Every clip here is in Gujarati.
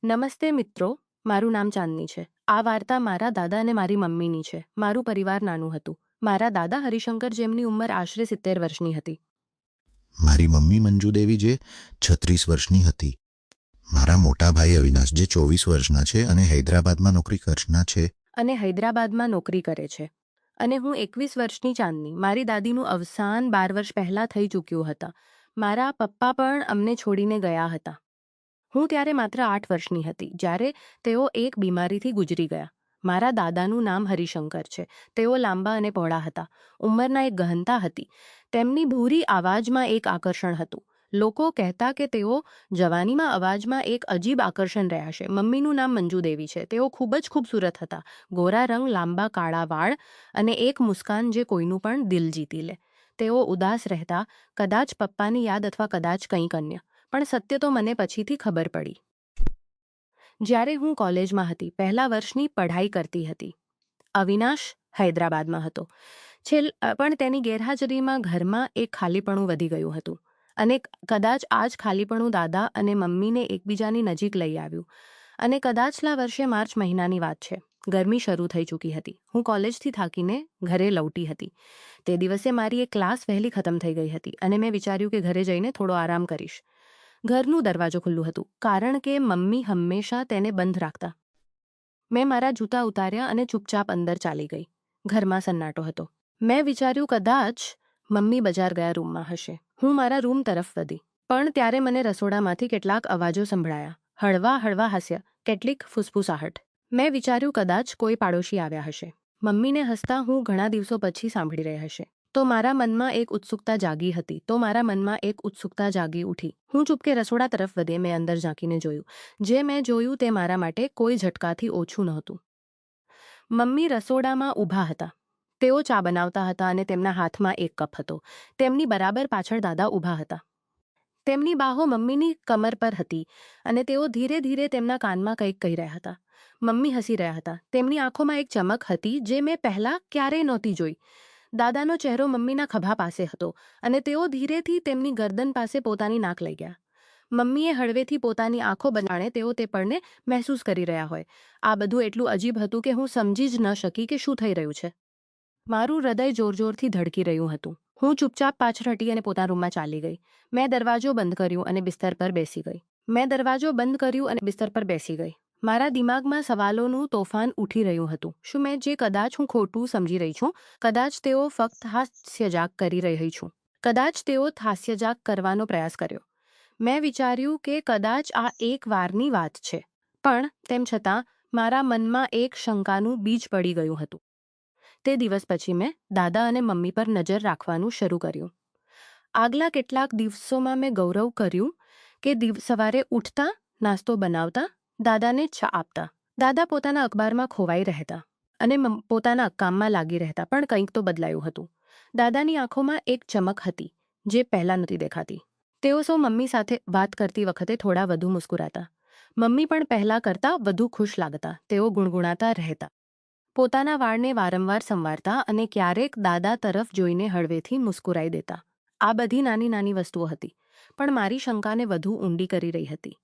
નમસ્તે મિત્રો, મારું નામ ચાંદની છે. આ વાર્તા મારા દાદા અને મારી મમ્મીની છે. મારું પરિવાર નાનું હતું. મારા દાદા હરિશંકર, જેમની ઉંમર આશરે 70 વર્ષની હતી. મારી મમ્મી મંજુદેવી, જે 36 વર્ષની હતી. મારા મોટા ભાઈ અવિનાશ, જે 24 વર્ષના છે અને હૈદરાબાદમાં નોકરી કરનાર છે. કરે છે. અને હું 21 વર્ષની ચાંદની. મારી દાદીનું અવસાન 12 વર્ષ પહેલાં થઈ ચૂક્યું હતા. મારા પપ્પા પણ અમને છોડીને ગયા હતા. હું ત્યારે માત્ર 8 વર્ષની હતી જ્યારે તેઓ એક બીમારીથી ગુજરી ગયા. મારા દાદાનું નામ હરિશંકર છે. તેઓ લાંબા અને પહોળા હતા. ઉંમરના એક ગહનતા હતી. તેમની ભૂરી અવાજમાં એક આકર્ષણ હતું. લોકો કહેતા કે તેઓ જવાનીમાં અવાજમાં એક અજીબ આકર્ષણ રહ્યા છે. મમ્મીનું નામ મંજુદેવી છે. તેઓ ખૂબ જ ખૂબસૂરત હતા. ગોરા રંગ, લાંબા કાળા વાળ અને એક મુસ્કાન જે કોઈનું પણ દિલ જીતી લે. તેઓ ઉદાસ રહેતા, કદાચ પપ્પાની યાદ અથવા કદાચ કંઈક અન્ય. પણ સત્ય તો મને પછીથી ખબર પડી જ્યારે હું કોલેજમાં હતી, પહેલા વર્ષની પઢાઈ કરતી હતી. અવિનાશ હૈદરાબાદમાં હતો. પણ તેની ગેરહાજરીમાં ઘરમાં એક ખાલીપણું વધી ગયું હતું. અને કદાચ આ જ ખાલીપણું દાદા અને મમ્મીને એકબીજાની નજીક લઈ આવ્યું. અને કદાચલા વર્ષે માર્ચ મહિનાની વાત છે. ગરમી શરૂ થઈ ચૂકી હતી. હું કોલેજથી થાકીને ઘરે લૌટી હતી. તે દિવસે મારી એક ક્લાસ વહેલી ખતમ થઈ ગઈ હતી અને મેં વિચાર્યું કે ઘરે જઈને થોડો આરામ કરીશ. ઘરનું દરવાજો ખુલ્લું હતું, કારણ કે મમ્મી હંમેશા તેને બંધ રાખતા. મેં મારા જૂતા ઉતાર્યા અને ચૂપચાપ અંદર ચાલી ગઈ. ઘરમાં સન્નાટો હતો. મેં વિચાર્યું કદાચ મમ્મી બજાર ગયા રૂમમાં હશે. હું મારા રૂમ તરફ વધી. પણ ત્યારે મને રસોડામાંથી કેટલાક અવાજો સંભળાયા. હળવા હળવા હાસ્ય, કેટલીક ફૂસફૂસાહટ. મેં વિચાર્યું કદાચ કોઈ પાડોશી આવ્યા હશે. મમ્મીને હસતા હું ઘણા દિવસો પછી સાંભળી રહ્યા હશે. તો મારા મનમાં એક ઉત્સુકતા જાગી ઉઠી. હું ચૂપકે રસોડા તરફ વધે. મેં અંદર ઝાંકીને જોયું. જે મેં જોયું તે મારા માટે કોઈ ઝટકાથી ઓછું નહોતું. મમ્મી રસોડામાં ઊભા હતા. તેઓ ચા બનાવતા હતા અને તેમના હાથમાં એક કપ હતો. તેમની બરાબર પાછળ દાદા ઊભા હતા. તેમની બાહો મમ્મીની કમર પર હતી અને તેઓ ધીરે ધીરે તેમના કાનમાં કંઈક કહી રહ્યા હતા. મમ્મી હસી રહ્યા હતા. તેમની આંખોમાં એક ચમક હતી જે મેં પહેલાં ક્યારેય નહોતી જોઈ. દાદાનો ચહેરો મમ્મીના ખભા પાસે હતો અને તેઓ ધીરેથી તેમની ગરદન પાસે પોતાની નાક લઈ ગયા. મમ્મીએ હળવેથી પોતાની આંખો બનાણે તેઓ તે પળને મહેસૂસ કરી રહ્યા હોય. આ બધું એટલું અજીબ હતું કે હું સમજી જ ન શકી કે શું થઈ રહ્યું છે. મારું હૃદય જોરજોરથી ધડકી રહ્યું હતું. હું ચૂપચાપ પાછળ હટી અને પોતાના રૂમમાં ચાલી ગઈ. મેં દરવાજો બંધ કર્યું અને બિસ્તર પર બેસી ગઈ. મારા દિમાગમાં સવાલોનું તોફાન ઉઠી રહ્યું હતું. શું મેં જે કદાચ હું ખોટું સમજી રહી છું? કદાચ તેઓ ફક્ત હાસ્યજાક કરી રહી છું. કદાચ તેઓ હાસ્યજાક કરવાનો પ્રયાસ કર્યો. મેં વિચાર્યું કે કદાચ આ એક વારની વાત છે. પણ તેમ છતાં મારા મનમાં એક શંકાનું બીજ પડી ગયું હતું. તે દિવસ પછી મેં દાદા અને મમ્મી પર નજર રાખવાનું શરૂ કર્યું. આગલા કેટલાક દિવસોમાં મેં ગૌરવ કર્યું કે સવારે ઉઠતા, નાસ્તો બનાવતા, દાદાને ચા આપતા. દાદા પોતાના અખબારમાં ખોવાઈ રહેતા અને પોતાના કામમાં લાગી રહેતા. પણ કંઈક તો બદલાયું હતું. દાદાની આંખોમાં એક ચમક હતી જે પહેલાં નહોતી દેખાતી. તેઓ મમ્મી સાથે વાત કરતી વખતે થોડા વધુ મુસ્કુરાતા. મમ્મી પણ પહેલાં કરતાં વધુ ખુશ લાગતા. તેઓ ગુણગુણાતા રહેતા, પોતાના વાળને વારંવાર સંવારતા અને ક્યારેક દાદા તરફ જોઈને હળવેથી મુસ્કુરાઈ દેતા. આ બધી નાની નાની વસ્તુઓ હતી, પણ મારી શંકાને વધુ ઊંડી કરી રહી હતી.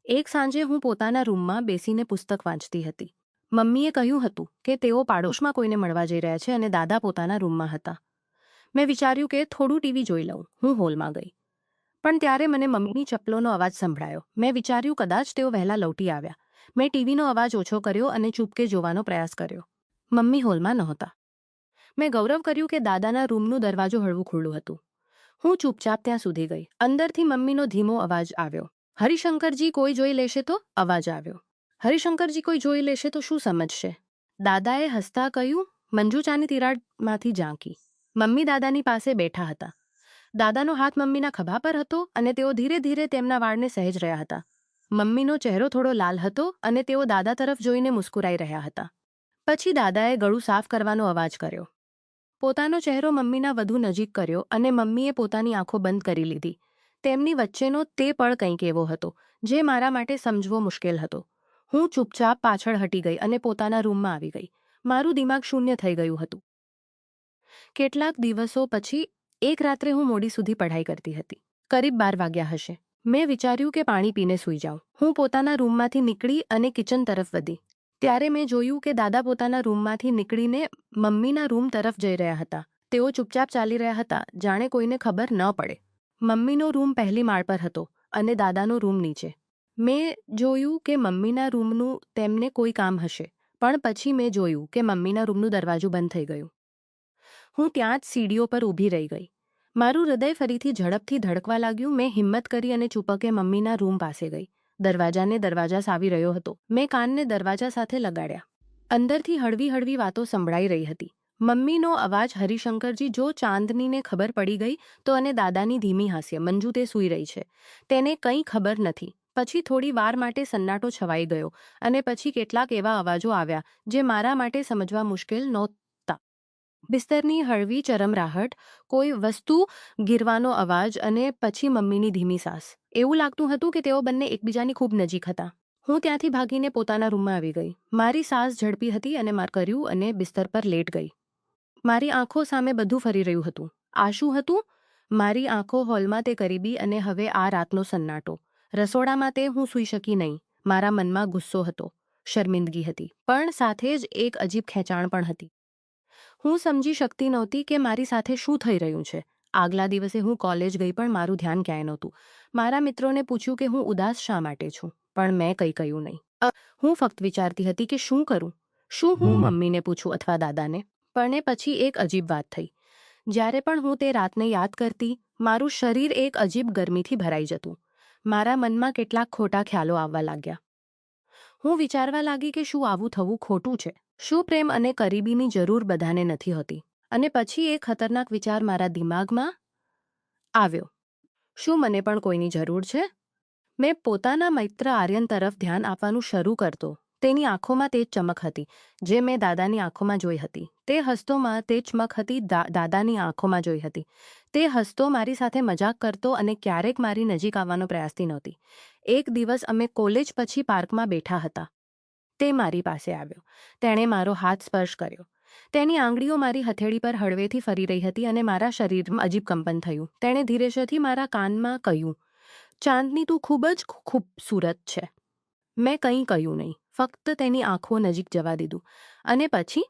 એક સાંજે હું પોતાના રૂમમાં બેસીને પુસ્તક વાંચતી હતી. મમ્મીએ કહ્યું હતું કે તેઓ પાડોશમાં કોઈને મળવા જઈ રહ્યા છે અને દાદા પોતાના રૂમમાં હતા. મેં વિચાર્યું કે થોડું ટીવી જોઈ લઉં. હું હોલમાં ગઈ. પણ ત્યારે મને મમ્મીની ચપ્પલોનો અવાજ સંભળાયો. મેં વિચાર્યું કદાચ તેઓ વહેલા લૌટી આવ્યા. મેં ટીવીનો અવાજ ઓછો કર્યો અને ચૂપકે જોવાનો પ્રયાસ કર્યો. મમ્મી હોલમાં નહોતા. મેં ગૌરવ કર્યું કે દાદાના રૂમનું દરવાજો હળવું ખુલ્લું હતું. હું ચૂપચાપ ત્યાં સુધી ગઈ. અંદરથી મમ્મીનો ધીમો અવાજ આવ્યો. હરિશંકરજી, કોઈ જોઈ લેશે તો? અવાજ આવ્યો. હરિશંકરજી, કોઈ જોઈ લેશે તો શું સમજશે? દાદાએ હસતા કહ્યું. મંજુ ચાની તિરાડમાંથી ઝાંકી. મમ્મી દાદાની પાસે બેઠા હતા. દાદાનો હાથ મમ્મીના ખભા પર હતો અને તેઓ ધીરે ધીરે તેમના વાળને સહેજ રહ્યા હતા. મમ્મીનો ચહેરો થોડો લાલ હતો અને તેઓ દાદા તરફ જોઈને મુસ્કુરાઈ રહ્યા હતા. પછી દાદાએ ગળું સાફ કરવાનો અવાજ કર્યો. પોતાનો ચહેરો મમ્મીના વધુ નજીક કર્યો અને મમ્મીએ પોતાની આંખો બંધ કરી લીધી. તેમની વચ્ચેનો તે પળ કંઈક એવો હતો જે મારા માટે સમજવો મુશ્કેલ હતો. હું ચૂપચાપ પાછળ હટી ગઈ અને પોતાના રૂમમાં આવી ગઈ. મારું દિમાગ શૂન્ય થઈ ગયું હતું. કેટલાક દિવસો પછી એક રાત્રે હું મોડી સુધી પઢાઈ કરતી હતી. કરીબ 12 વાગ્યા હશે. મેં વિચાર્યું કે પાણી પીને સૂઈ જાઉં. હું પોતાના રૂમમાંથી નીકળી અને કિચન તરફ વધી. ત્યારે મેં જોયું કે દાદા પોતાના રૂમમાંથી નીકળીને મમ્મીના રૂમ તરફ જઈ રહ્યા હતા. તેઓ ચૂપચાપ ચાલી રહ્યા હતા, જાણે કોઈને ખબર ન પડે. મમ્મીનો રૂમ પહેલી માળ પર હતો અને દાદાનો રૂમ નીચે. મેં જોયું કે મમ્મીના રૂમનું તેમને કોઈ કામ હશે, પણ પછી મેં જોયું કે મમ્મીના રૂમનું દરવાજું બંધ થઈ ગયું. હું ત્યાં જ સીડીઓ પર ઊભી રહી ગઈ. મારું હૃદય ફરીથી ઝડપથી ધડકવા લાગ્યું. મેં હિંમત કરી અને ચૂપકે મમ્મીના રૂમ પાસે ગઈ. દરવાજા સાવી રહ્યો હતો. મેં કાનને દરવાજા સાથે લગાડ્યા. અંદરથી હળવી હળવી વાતો સંભળાઈ રહી હતી. મમ્મીનો અવાજ, હરિશંકરજી, જો ચાંદનીને ખબર પડી ગઈ તો, અને દાદાની ધીમી હાસ્ય, મંજુ તે સૂઈ રહી છે, તેને કંઈ ખબર નથી. પછી થોડી વાર માટે સન્નાટો છવાઈ ગયો અને પછી કેટલાક એવા અવાજો આવ્યા જે મારા માટે સમજવા મુશ્કેલ નહોતા. બિસ્તરની હળવી ચરમરાહટ, કોઈ વસ્તુ ગીરવાનો અવાજ અને પછી મમ્મીની ધીમી સાસ. એવું લાગતું હતું કે તેઓ બંને એકબીજાની ખૂબ નજીક હતા. હું ત્યાંથી ભાગીને પોતાના રૂમમાં આવી ગઈ. મારી સાસ ઝડપી હતી અને માર કર્યું અને બિસ્તર પર લેટ ગઈ. મારી આંખો સામે બધું ફરી રહ્યું હતું. આ શું હતું? મારી આંખો હોલમાં તે કરીબી અને હવે આ રાતનો સન્નાટો. રસોડામાં તે હું સૂઈ શકી નહીં. મારા મનમાં ગુસ્સો હતો, શર્મિંદગી હતી, પણ સાથે જ એક અજીબ ખેંચાણ પણ હતી. હું સમજી શકતી નહોતી કે મારી સાથે શું થઈ રહ્યું છે. આગલા દિવસે હું કોલેજ ગઈ પણ મારું ધ્યાન ક્યાંય નહોતું. મારા મિત્રોને પૂછ્યું કે હું ઉદાસ શા માટે છું, પણ મેં કંઈ કહ્યું નહીં. હું ફક્ત વિચારતી હતી કે શું કરું. શું હું મમ્મીને પૂછું અથવા દાદાને? પણ પછી એક અજીબ વાત થઈ. જ્યારે પણ હું તે રાતને યાદ કરતી, મારું શરીર એક અજીબ ગરમીથી ભરાઈ જતું. મારા મનમાં કેટલાક ખોટા ખ્યાલો આવવા લાગ્યા. હું વિચારવા લાગી કે શું આવું થવું ખોટું છે? શું પ્રેમ અને કરીબીની જરૂર બધાને નથી હોતી? અને પછી એક ખતરનાક વિચાર મારા દિમાગમાં આવ્યો. શું મને પણ કોઈની જરૂર છે? મેં પોતાના મિત્ર આર્યન તરફ ધ્યાન આપવાનું શરૂ કરતો. તેની આંખોમાં તે જ ચમક હતી જે મેં દાદાની આંખોમાં જોઈ હતી. તે હસતોમાં તે ચમક હતી દાદાની આંખોમાં જોઈ હતી. તે હસતો, મારી સાથે મજાક કરતો અને ક્યારેક મારી નજીક આવવાનો પ્રયાસથી નહોતી. એક દિવસ અમે કોલેજ પછી પાર્કમાં બેઠા હતા. તે મારી પાસે આવ્યો. તેણે મારો હાથ સ્પર્શ કર્યો. તેની આંગળીઓ મારી હથેળી પર હળવેથી ફરી રહી હતી અને મારા શરીરમાં અજીબ કંપન થયું. તેણે ધીરેથી મારા કાનમાં કહ્યું, ચાંદની, તું ખૂબ જ ખૂબસૂરત છે. મેં કંઈ કહ્યું નહીં, ફક્ત તેની આંખો નજીક જવા દીધું. અને પછી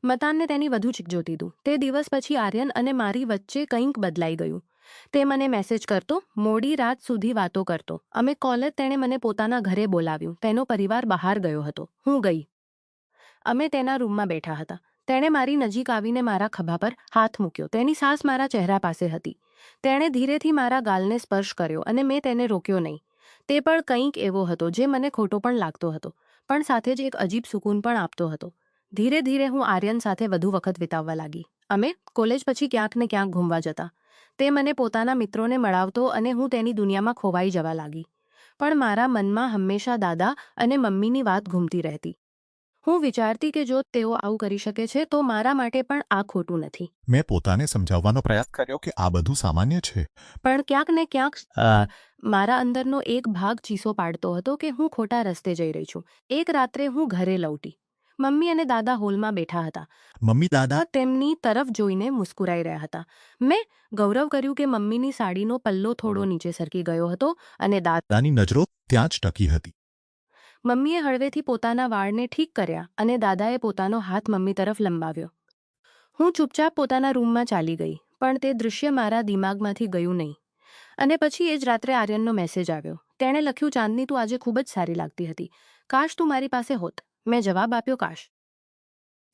મતાનને તેની વધુ જોતી દીધું. તે દિવસ પછી આર્યન અને મારી વચ્ચે કંઈક બદલાઈ ગયું. તે મને મેસેજ કરતો, મોડી રાત સુધી વાતો કરતો. અમે કોલેજ તેણે મને પોતાના ઘરે બોલાવ્યું. તેનો પરિવાર બહાર ગયો હતો. હું ગઈ. અમે તેના રૂમમાં બેઠા હતા. તેણે મારી નજીક આવીને મારા ખભા પર હાથ મૂક્યો. તેની સાસ મારા ચહેરા પાસે હતી. તેણે ધીરેથી મારા ગાલને સ્પર્શ કર્યો અને મેં તેને રોક્યો નહીં. તે પણ કંઈક એવો હતો જે મને ખોટો પણ લાગતો હતો, પણ સાથે જ એક અજીબ સુકૂન પણ આપતો હતો. ધીરે ધીરે હું આર્યન સાથે વધુ વખત વિતાવવા લાગી. અમે કોલેજ પછી ક્યાંક ને ક્યાંક ઘૂમવા જતા. તે મને પોતાના મિત્રોને મળાવતો અને હું તેની દુનિયામાં ખોવાઈ જવા લાગી. પણ મારા મનમાં હંમેશા દાદા અને મમ્મીની વાત ઘૂમતી રહેતી. હું વિચારતી કે જો તેઓ આવું કરી શકે છે તો મારા માટે પણ આ ખોટું નથી. મેં પોતાને સમજાવવાનો પ્રયાસ કર્યો કે આ બધું સામાન્ય છે. પણ ક્યાંક ને ક્યાંક મારા અંદરનો એક ભાગ ચીસો પાડતો હતો કે હું ખોટા રસ્તે જઈ રહી છું. એક રાત્રે હું ઘરે લૌટી. મમ્મી અને દાદા હોલમાં બેઠા હતા. મમ્મી દાદા તેમની તરફ જોઈને મુસ્કુરાઈ રહ્યા હતા. મેં ગૌરવ કર્યું કે મમ્મીની સાડીનો પલ્લો થોડો નીચે સરકી ગયો હતો અને દાદાની નજરો ત્યાં જ ટકી હતી. મમ્મીએ હળવેથી પોતાના વાળને ઠીક કર્યા અને દાદાએ પોતાનો હાથ મમ્મી તરફ લંબાવ્યો. હું ચૂપચાપ પોતાના રૂમમાં ચાલી ગઈ, પણ તે દૃશ્ય મારા દિમાગમાંથી ગયું નહીં. અને પછી એ જ રાત્રે આર્યનનો મેસેજ આવ્યો. તેણે લખ્યું, ચાંદની, તું આજે ખૂબ જ સારી લાગતી હતી. કાશ તું મારી પાસે હોત. મેં જવાબ આપ્યો, કાશ.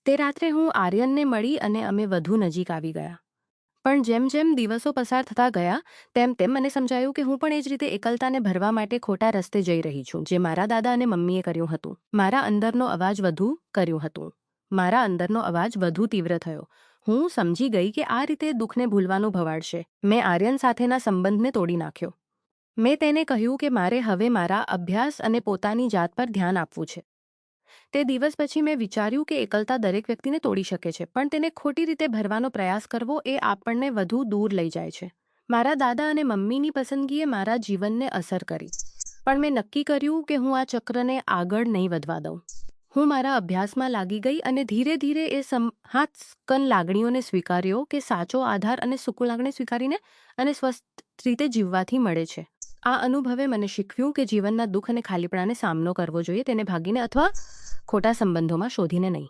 તે રાત્રે હું આર્યનને મળી અને અમે વધુ નજીક આવી ગયા. પણ જેમ જેમ દિવસો પસાર થતા ગયા તેમ તેમ મને સમજાયું કે હું પણ એ જ રીતે એકલતાને ભરવા માટે ખોટા રસ્તે જઈ રહી છું, જે મારા દાદા અને મમ્મીએ કર્યું હતું. મારા અંદરનો અવાજ વધુ તીવ્ર થયો. હું સમજી ગઈ કે આ રીતે દુઃખને ભૂલવાનું ભવાડશે. મેં આર્યન સાથેના સંબંધને તોડી નાખ્યો. મેં તેને કહ્યું કે મારે હવે મારા અભ્યાસ અને પોતાની જાત પર ધ્યાન આપવું છે. તે દિવસ પછી મેં વિચાર્યું કે એકલતા દરેક વ્યક્તિને તોડી શકે છે, પણ તેને ખોટી રીતે ભરવાનો પ્રયાસ કરવો એ આપણને વધુ દૂર લઈ જાય છે. મારા દાદા અને મમ્મીની પસંદગીએ મારા જીવનને અસર કરી, પણ મેં નક્કી કર્યું કે હું આ ચક્રને આગળ નહીં વધવા દઉં. હું મારા અભ્યાસમાં લાગી ગઈ અને ધીરે ધીરે એ સંહાત્કન લાગણીઓને સ્વીકાર્યો કે સાચો આધાર અને સુકૂન લાગણી સ્વીકારીને અને સ્વસ્થ રીતે જીવવાથી મળે છે. આ અનુભવે મને શીખવ્યું કે જીવનના દુઃખ અને ખાલીપણાને સામનો કરવો જોઈએ, તેને ભાગીને અથવા ખોટા સંબંધોમાં શોધીને નહીં.